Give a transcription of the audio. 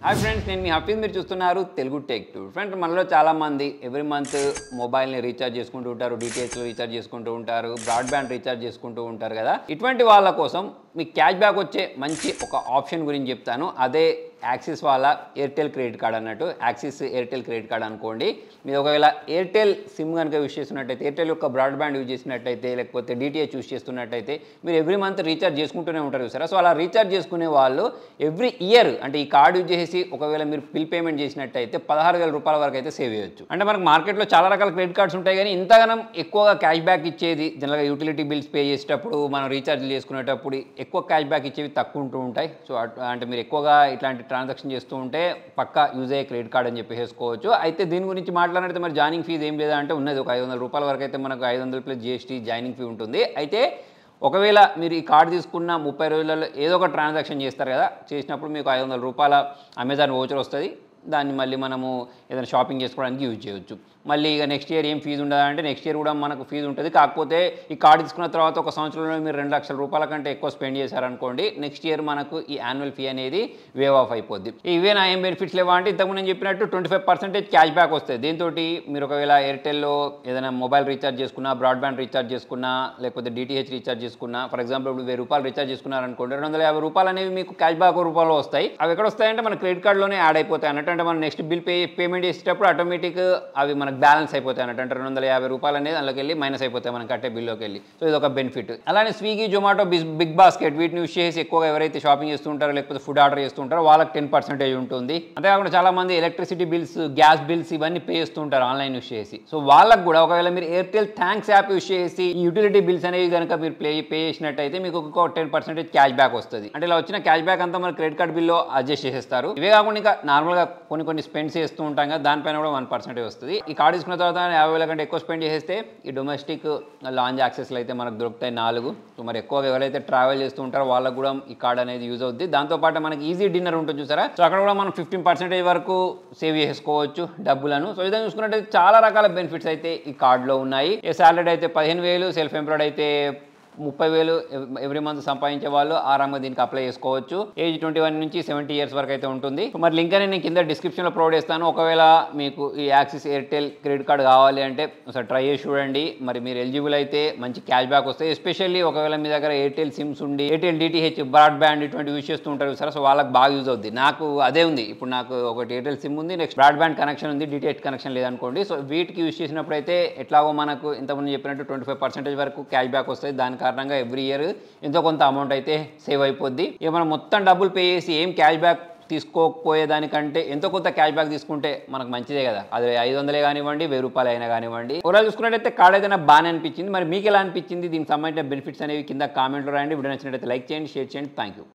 Hi friends, నేను మీ హఫీజ్. మీరు చూస్తున్నారు తెలుగు టెక్ టూ. ఫ్రెండ్స్, మనలో చాలామంది ఎవ్రీ మంత్ మొబైల్ని రీఛార్జ్ చేసుకుంటూ ఉంటారు, డిటిహెచ్లో రీఛార్జ్ చేసుకుంటూ ఉంటారు, బ్రాడ్బ్యాండ్ రీఛార్జ్ చేసుకుంటూ ఉంటారు కదా. ఇటువంటి వాళ్ళ కోసం మీకు క్యాష్ బ్యాక్ వచ్చే మంచి ఒక ఆప్షన్ గురించి చెప్తాను. అదే యాక్సిస్ వాళ్ళ ఎయిర్టెల్ క్రెడిట్ కార్డ్ అన్నట్టు. యాక్సిస్ ఎయిర్టెల్ క్రెడిట్ కార్డ్ అనుకోండి. మీరు ఒకవేళ ఎయిర్టెల్ సిమ్ కనుక యూజ్ చేస్తున్నట్టయితే, ఎయిర్టెల్ యొక్క బ్రాడ్బ్యాండ్ యూజ్ చేసినట్టయితే, లేకపోతే డిటిహెచ్ యూజ్ చేస్తున్నట్టయితే మీరు ఎవ్రీ మంత్ రీఛార్జ్ చేసుకుంటూనే ఉంటారు చూసారా. సో అలా రీఛార్జ్ చేసుకునే వాళ్ళు ఎవ్రీ ఇయర్ అంటే ఈ కార్డు యూజ్ చేసి ఒకవేళ మీరు బిల్ పేమెంట్ చేసినట్టయితే 16,000 రూపాయల వరకు అయితే సేవ్ చేయొచ్చు. అంటే మనకు మార్కెట్లో చాలా రకాల క్రెడిట్ కార్డ్స్ ఉంటాయి, కానీ ఇంతగానం ఎక్కువగా క్యాష్ బ్యాక్ ఇచ్చేది జనరల్గా యూటిలిటీ బిల్స్ పే చేసేటప్పుడు, మనం రీఛార్జ్లు చేసుకునేటప్పుడు ఎక్కువ క్యాష్ బ్యాక్ ఇచ్చేవి తక్కువ ఉంటూ ఉంటాయి. సో అంటే మీరు ఎక్కువగా ఇట్లాంటి ట్రాన్సాక్షన్ చేస్తూ ఉంటే పక్కా యూజ్ అయ్యే క్రెడిట్ కార్డ్ అని చెప్పేసుకోవచ్చు. అయితే దీని గురించి మాట్లాడితే మరి జాయినింగ్ ఫీజు ఏం లేదా అంటే ఉన్నది. ఒక 500 రూపాయల వరకు అయితే మనకు 500 ప్లస్ GST జాయినింగ్ ఫీ ఉంటుంది. అయితే ఒకవేళ మీరు ఈ కార్డు తీసుకున్న 30 రోజులలో ఏదో ఒక ట్రాన్సాక్షన్ చేస్తారు కదా, చేసినప్పుడు మీకు 500 రూపాయల అమెజాన్ వోచర్ వస్తుంది. దాన్ని మళ్ళీ మనము ఏదైనా షాపింగ్ చేసుకోవడానికి యూజ్ చేయొచ్చు. మళ్ళీ ఇక నెక్స్ట్ ఇయర్ ఏం ఫీజు ఉండదంటే నెక్స్ట్ ఇయర్ కూడా మనకు ఫీజు ఉంటుంది. కాకపోతే ఈ కార్డు తీసుకున్న తర్వాత ఒక సంవత్సరంలో మీరు 2 లక్షల రూపాయల కంటే ఎక్కువ స్పెండ్ చేశారనుకోండి, నెక్స్ట్ ఇయర్ మనకు ఈ యాన్యువల్ ఫీ అనేది వేవ్ ఆఫ్ అయిపోద్ది. ఇవే నా ఏం బెనిఫిట్స్ లేవా అంటే, ఇంతకుముందు నేను చెప్పినట్టు 25% క్యాష్ బ్యాక్ వస్తుంది. దీంతో మీరు ఒకవేళ ఎయిర్టెల్లో ఏదైనా మొబైల్ రీఛార్జ్ చేసుకున్నా, బ్రాడ్బ్యాండ్ రీఛార్జ్ చేసుకున్నా, లేకపోతే డిటిహెచ్ రీఛార్జ్ చేసుకున్నా, ఫర్ ఎగ్జాంపుల్ ఇప్పుడు 1000 రూపాయలు రీఛార్జ్ చేసుకున్నారనుకోండి, 250 రూపాయలు అనేవి మీకు క్యాష్ బ్యాక్ రూపంలో వస్తాయి. అవి ఎక్కడ వస్తాయంటే మన క్రెడిట్ కార్డులోనే యాడ్ అయిపోతాయి అన్నట్టు. అంటే మనం నెక్స్ట్ బిల్ పేమెంట్ చేసేటప్పుడు ఆటోమేటిక్ అవి మనకు బ్యాలెన్స్ అయిపోతాయి అన్నట్టు. అంటే 250 రూపాయలు అనేది అందులోకి వెళ్ళి మైనస్ అయిపోతాయి మనం కట్టే బిల్లోకి వెళ్ళి. సో ఇది ఒక బెనిఫిట్. అలానే స్విగ్గీ, జొమాటో, బిగ్ బాస్కెట్ వీటిని యూజ్ చేసి ఎక్కువగా ఎవరైతే షాపింగ్ చేస్తుంటారో లేకపోతే ఫుడ్ ఆర్డర్ చేస్తుంటారో వాళ్ళకి 10% ఉంటుంది. అంతేకాకుండా చాలా మంది ఎలక్ట్రిసిటీ బిల్స్, గ్యాస్ బిల్స్ ఇవన్నీ పే చేస్తుంటారు ఆన్లైన్ యూజ్ చేసి. సో వాళ్ళకు కూడా ఒకవేళ మీరు ఎయిర్టెల్ థ్యాంక్స్ యాప్ యూజ్ చేసి ఈ యూటిలిటీ బిల్స్ అనేవి కనుక మీరు పే చేసినట్టయితే మీకు ఒక 10% క్యాష్ బ్యాక్ వస్తుంది. అంటే ఇలా వచ్చిన క్యాష్ బ్యాక్ అంతా మన క్రెడిట్ కార్డ్ బిల్లో అడ్జస్ట్ చేసేస్తారు. ఇవే కాకుండా ఇంకా నార్మల్గా కొన్ని స్పెండ్స్ చేస్తూ ఉంటాం కదా, దానిపైన కూడా 1% వస్తుంది. ఈ కార్డు తీసుకున్న తర్వాత 50,000 కంటే ఎక్కువ స్పెండ్ చేస్తే ఈ డొమెస్టిక్ లాంజ్ యాక్సెస్లు అయితే మనకు దొరుకుతాయి 4. సో మరి ఎక్కువగా ఎవరైతే ట్రావెల్ చేస్తూ ఉంటారో వాళ్ళకు కూడా ఈ కార్డ్ అనేది యూజ్ అవుతుంది. దాంతోపాటు మనకి ఈజీ డిన్నర్ ఉంటుంది చూసారా. సో అక్కడ కూడా మనం 15% వరకు సేవ్ చేసుకోవచ్చు డబ్బులను. సో ఇదని చూసుకున్నట్టయితే చాలా రకాల బెనిఫిట్స్ అయితే ఈ కార్డులో ఉన్నాయి. సాలరీ అయితే 15,000, సెల్ఫ్ ఎంప్లాయిడ్ అయితే 30,000 ఎవ్రీ మంత్ సంపాదించే వాళ్ళు ఆరాంగా దీనికి అప్లై చేసుకోవచ్చు. ఏజ్ 21 నుంచి 70 ఇయర్స్ వరకు అయితే ఉంటుంది. మరి లింక్ అనేది నేను కింద డిస్క్రిప్షన్లో ప్రొవైడ్ చేస్తాను. ఒకవేళ మీకు ఈ యాక్సిస్ ఎయిర్టెల్ క్రెడిట్ కార్డ్ కావాలి అంటే ఒకసారి ట్రై చేసి చూడండి. మరి మీరు ఎలిజిబుల్ అయితే మంచి క్యాష్ బ్యాక్ వస్తాయి. ఎస్పెషల్లీ ఒకవేళ మీ దగ్గర ఎయిర్టెల్ సిమ్స్ ఉండి ఎయిర్టెల్ డిటిహెచ్, బ్రాడ్బ్యాండ్ ఇటువంటి యూజ్ చేస్తూ ఉంటారు సార్. సో వాళ్ళకి బాగా యూజ్ అవుతుంది. నాకు అదే ఉంది. ఇప్పుడు నాకు ఒకటి ఎయిర్టెల్ సిమ్ ఉంది, నెక్స్ట్ బ్రాడ్బ్యాండ్ కనెక్షన్ ఉంది, డిటిహెచ్ కనెక్షన్ లేదనుకోండి. సో వీటికి యూజ్ చేసినప్పుడు అయితే ఎట్లాగో మనకు ఇంతకుముందు చెప్పినట్టు 25% వరకు క్యాష్ బ్యాక్ వస్తుంది. దాని కారణంగా ఎవ్రీ ఇయర్ ఎంతో కొంత అమౌంట్ అయితే సేవ్ అయిపోద్ది. ఇక మనం మొత్తం డబ్బులు పే చేసి ఏం క్యాష్ బ్యాక్ తీసుకోకపోయేదానికంటే ఎంతో కొంత క్యాష్ బ్యాక్ తీసుకుంటే మనకు మంచిదే కదా. అది 500 కానివ్వండి, 1000 రూపాయలు అయినా కానివ్వండి. ఓవరాల్ చూసుకున్నట్టయితే కార్డ్ అయితే నాకు బాగానే అనిపించింది. మరి మీకు ఎలా అనిపించింది, దీనికి సంబంధించిన బెనిఫిట్స్ అనేవి కింద కామెంట్లో రాయండి. వీడియో నచ్చినట్టయితే లైక్ చేయండి, షేర్ చేయండి. Thank you.